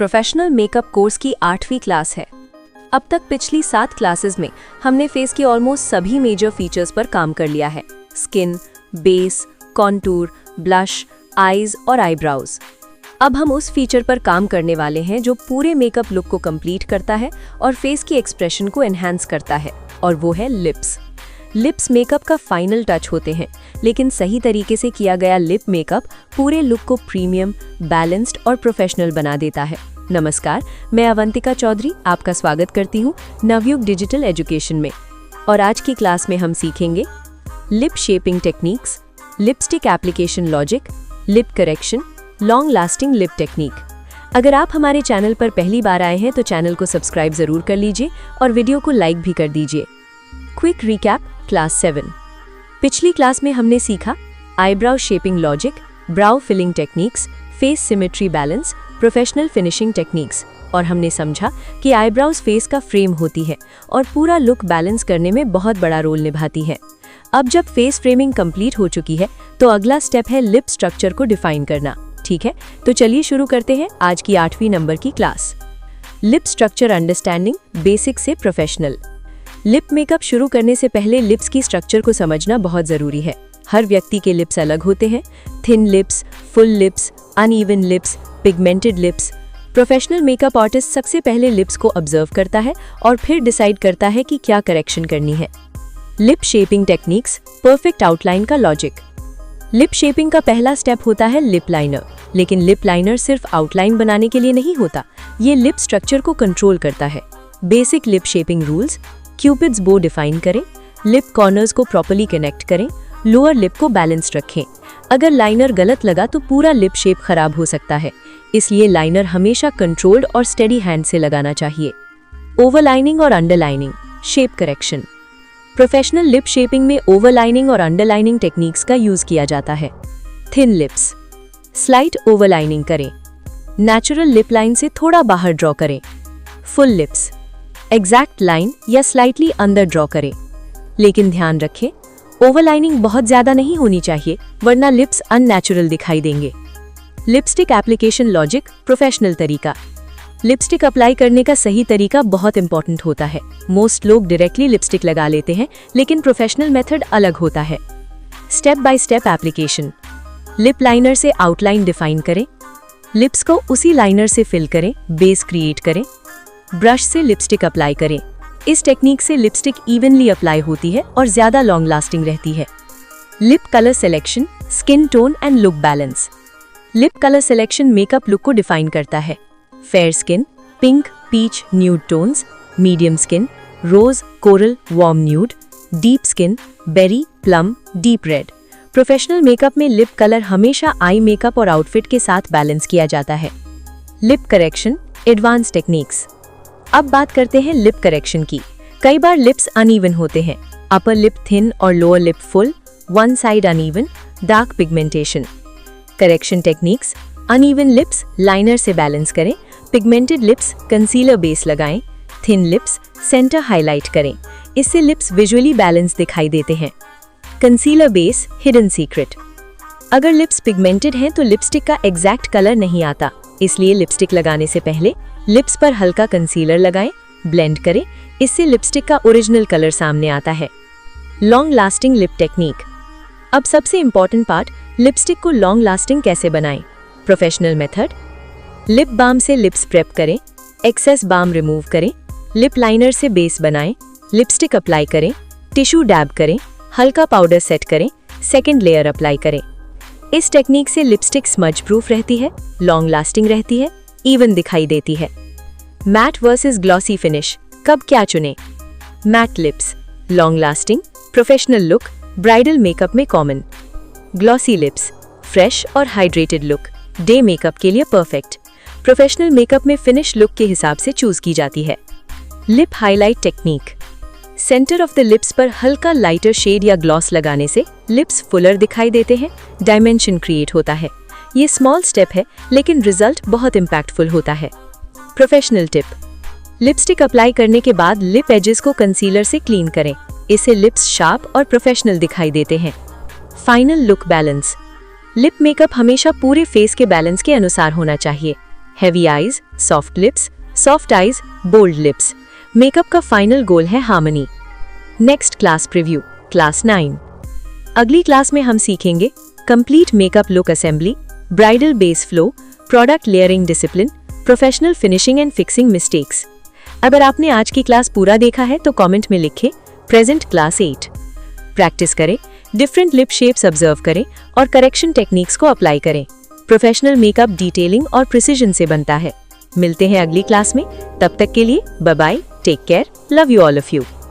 Professional makeup course की 8वीं class है। अब तक पिछली 7 क्लासेस में हमने फेस के ऑलमोस्ट सभी मेजर फीचर्स पर काम कर लिया है। Skin, base, contour, blush, eyes और आईब्राउज। अब हम उस फीचर पर काम करने वाले हैं जो पूरे मेकअप लुक को कंप्लीट करता है और फेस की एक्सप्रेशन को एनहांस करता है, और वो है लिप्स। लिप्स मेकअप का फाइनल टच होते हैं, लेकिन सही तरीके से किया गया लिप मेकअप पूरे लुक को प्रीमियम, बैलेंस्ड और प्रोफेशनल बना देता है। नमस्कार, मैं अवंतिका चौधरी आपका स्वागत करती हूँ नवयुग डिजिटल एजुकेशन में। और आज की क्लास में हम सीखेंगे lip shaping techniques, lipstick application logic, lip correction, long lasting lip technique. अगर आप हमारे चैनल पर पहली बार आए हैं तो चैनल को सब्सक्राइब जरूर कर लीजिए और वीडियो को लाइक भी कर दीजिए। Quick recap class 7। पिछली क्लास में हमने सीखा eyebrow shaping logic, brow filling techniques, face symmetry balance, professional finishing techniques, और हमने समझा कि आईब्राउज फेस का फ्रेम होती है और पूरा लुक बैलेंस करने में बहुत बड़ा रोल निभाती है। अब जब फेस फ्रेमिंग कंप्लीट हो चुकी है तो अगला स्टेप है लिप स्ट्रक्चर को डिफाइन करना। ठीक है, तो चलिए शुरू करते हैं आज की 8वीं नंबर की class. Lip structure understanding, basic से प्रोफेशनल। लिप मेकअप शुरू करने से पहले लिप्स की स्ट्रक्चर को समझना बहुत ज़रूरी है। हर व्यक्ति के लिप्स अलग होते हैं। Thin lips, full lips, uneven lips, pigmented lips. Professional makeup artist सबसे पहले लिप्स को ऑब्जर्व करता है और फिर डिसाइड करता है कि क्या करेक्शन करनी है। Lip shaping techniques, perfect outline का लॉजिक। लिप शेपिंग का पहला स्टेप होता है लिप लाइनर, लेकिन लिप लाइनर सिर्फ आउटलाइन बनाने के लिए नहीं होता, ये लिप स्ट्रक्चर को कंट्रोल करता है। Basic lip shaping rules: cupids बो डिफाइन करें, लिप कॉर्नर्स को प्रॉपर्ली कनेक्ट करें, लोअर लिप को बैलेंस्ड रखें। अगर लाइनर गलत लगा तो पूरा लिप शेप खराब हो सकता है, इसलिए लाइनर हमेशा कंट्रोल्ड और स्टेडी हैंड से लगाना चाहिए। ओवरलाइनिंग और underlining, shape correction. Professional lip shaping में ओवरलाइनिंग और अंडरलाइनिंग टेक्निक्स का यूज किया जाता है। थिन लिप्स, स्लाइट ओवरलाइनिंग करें, नेचुरल लिप लाइन से थोड़ा बाहर ड्रॉ करें। फुल लिप्स, एग्जैक्ट लाइन या स्लाइटली अंदर ड्रॉ करें, लेकिन ध्यान रखें ओवरलाइनिंग बहुत ज्यादा नहीं होनी चाहिए, वरना लिप्स अननेचुरल दिखाई देंगे। लिपस्टिक एप्लीकेशन लॉजिक, प्रोफेशनल तरीका। लिपस्टिक अप्लाई करने का सही तरीका बहुत इंपॉर्टेंट होता है। मोस्ट लोग डायरेक्टली लिपस्टिक लगा लेते हैं, लेकिन प्रोफेशनल मेथड अलग होता है। Step by step application. Lip liner से आउटलाइन डिफाइन करें, लिप्स को उसी लाइनर से फिल करें, बेस क्रिएट करें। ब्रश से लिपस्टिक अप्लाई करें। इस टेक्निक से लिपस्टिक इवनली अप्लाई होती है और ज्यादा लॉन्ग लास्टिंग रहती है। Lip colour selection, skin tone and look balance. Lip colour selection makeup look को डिफाइन करता है। Fair skin, pink, peach, nude tones. Medium skin, rose, coral, warm nude. Deep skin, berry, plum, deep red. Professional makeup में lip colour हमेशा eye makeup और outfit के साथ balance किया जाता है। Lip correction, advance techniques. अब बात करते हैं लिप करेक्शन की। कई बार लिप्स अनइवन होते हैं। अपर लिप थिन और lower lip full, one side uneven, dark pigmentation. Correction techniques: uneven lips liner से बैलेंस करें, पिगमेंटेड लिप्स कंसीलर बेस लगाएं, थिन लिप्स सेंटर हाईलाइट करें, इससे लिप्स विजुअली बैलेंस दिखाई देते हैं। Concealer base, hidden secret. अगर लिप्स पिगमेंटेड हैं तो लिपस्टिक का एग्जैक्ट कलर नहीं आता, इसलिए लिपस्टिक लगाने से पहले लिप्स पर हल्का कंसीलर लगाएं, ब्लेंड करें, इससे लिपस्टिक का ओरिजिनल कलर सामने आता है। Long lasting lip technique. अब सबसे इंपॉर्टेंट पार्ट, लिपस्टिक को लॉन्ग लास्टिंग कैसे बनाएं। प्रोफेशनल मेथड: लिप बाम से लिप्स प्रेप करें, एक्सेस बाम रिमूव करें, लिप लाइनर से बेस बनाएं, लिपस्टिक अप्लाई करें, टिश्यू डैब करें, हल्का पाउडर सेट करें, सेकेंड लेयर अप्लाई करें। इस टेक्निक से लिपस्टिक स्मज प्रूफ रहती है, लॉन्ग लास्टिंग रहती है, इवन दिखाई देती है। मैट वर्सेस ग्लॉसी फिनिश, कब क्या चुने। Matte lips, long lasting, professional look, bridal makeup में कॉमन। ग्लॉसी लिप्स, फ्रेश और हाइड्रेटेड लुक, डे मेकअप के लिए परफेक्ट। प्रोफेशनल मेकअप में फिनिश लुक के हिसाब से चूज की जाती है। Lip highlight technique. Centre of the lips पर हल्का लाइटर शेड या ग्लॉस लगाने से लिप्स फुलर दिखाई देते हैं, डायमेंशन क्रिएट होता है। ये स्मॉल स्टेप है, लेकिन रिजल्ट बहुत इम्पैक्टफुल होता है। प्रोफेशनल टिप: लिपस्टिक अप्लाई करने के बाद लिप एजेस को कंसीलर से क्लीन करें, इससे लिप्स शार्प और प्रोफेशनल दिखाई देते हैं। Final look balance. Lip makeup हमेशा पूरे फेस के बैलेंस के अनुसार होना चाहिए। Heavy eyes, soft lips, soft eyes, bold lips. Makeup का फाइनल गोल है harmony. Next class preview, class 9। अगली क्लास में हम सीखेंगे complete makeup look assembly, bridal base flow, product layering discipline, professional finishing and fixing mistakes. अगर आपने आज की क्लास पूरा देखा है तो कमेंट में लिखें प्रेजेंट क्लास 8। प्रैक्टिस करें, डिफरेंट लिप शेप्स ऑब्जर्व करें और करेक्शन टेक्निक्स को अप्लाई करें। प्रोफेशनल मेकअप डिटेलिंग और प्रिसीजन से बनता है। मिलते हैं अगली क्लास में, तब तक के लिए bye bye, take care, love you all of you.